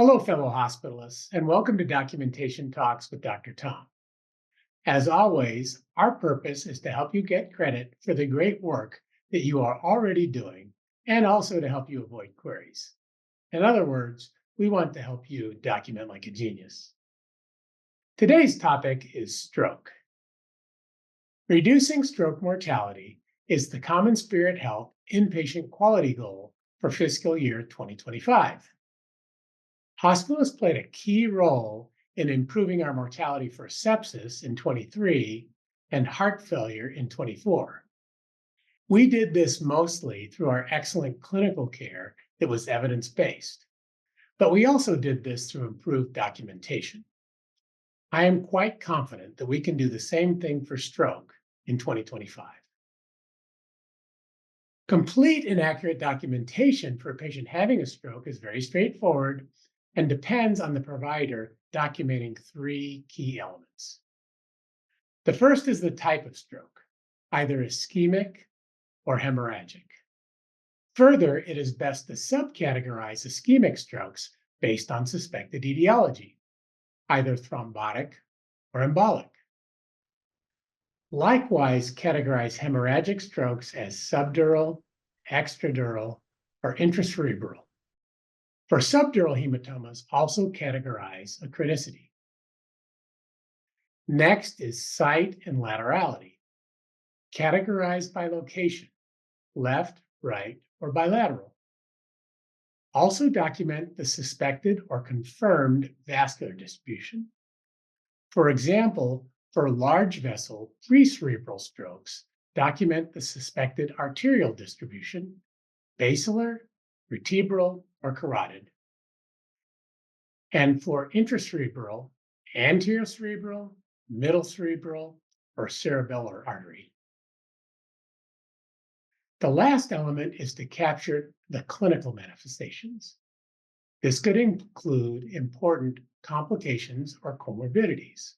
Hello, fellow hospitalists, and welcome to Documentation Talks with Dr. Tom. As always, our purpose is to help you get credit for the great work that you are already doing and also to help you avoid queries. In other words, we want to help you document like a genius. Today's topic is stroke. Reducing stroke mortality is the Common Spirit Health inpatient quality goal for fiscal year 2025. Hospitalists played a key role in improving our mortality for sepsis in 23 and heart failure in 24. We did this mostly through our excellent clinical care that was evidence-based, but we also did this through improved documentation. I am quite confident that we can do the same thing for stroke in 2025. Complete and accurate documentation for a patient having a stroke is very straightforward and depends on the provider documenting three key elements. The first is the type of stroke, either ischemic or hemorrhagic. Further, it is best to subcategorize ischemic strokes based on suspected etiology, either thrombotic or embolic. Likewise, categorize hemorrhagic strokes as subdural, extradural, or intracerebral. For subdural hematomas, also categorize a chronicity. Next is site and laterality, categorized by location, left, right, or bilateral. Also document the suspected or confirmed vascular distribution. For example, for large vessel precerebral strokes, document the suspected arterial distribution, basilar, vertebral, or carotid. And for intracerebral, anterior cerebral, middle cerebral, or cerebellar artery. The last element is to capture the clinical manifestations. This could include important complications or comorbidities.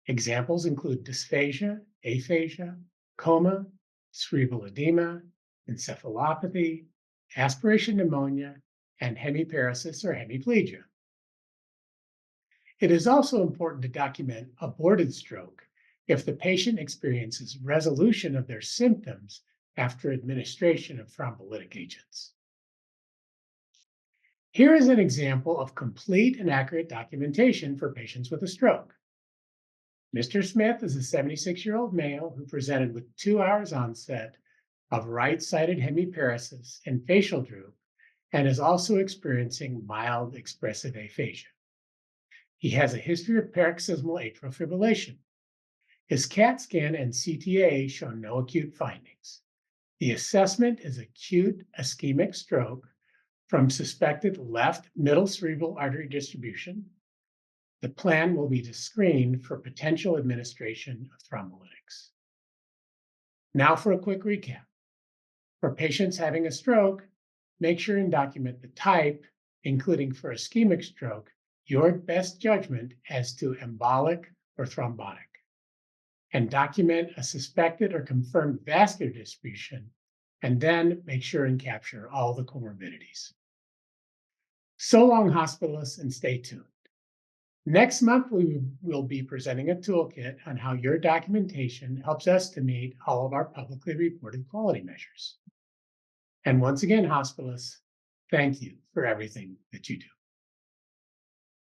Examples include dysphagia, aphasia, coma, cerebral edema, encephalopathy, aspiration pneumonia, and hemiparesis or hemiplegia. It is also important to document aborted stroke if the patient experiences resolution of their symptoms after administration of thrombolytic agents. Here is an example of complete and accurate documentation for patients with a stroke. Mr. Smith is a 76-year-old male who presented with 2 hours onset of right-sided hemiparesis and facial droop, and is also experiencing mild expressive aphasia. He has a history of paroxysmal atrial fibrillation. His CAT scan and CTA show no acute findings. The assessment is acute ischemic stroke from suspected left middle cerebral artery distribution. The plan will be to screen for potential administration of thrombolytics. Now for a quick recap. For patients having a stroke, make sure and document the type, including for ischemic stroke, your best judgment as to embolic or thrombotic, and document a suspected or confirmed vascular distribution, and then make sure and capture all the comorbidities. So long, hospitalists, and stay tuned. Next month, we will be presenting a toolkit on how your documentation helps us to meet all of our publicly reported quality measures. And once again, hospitalists, thank you for everything that you do.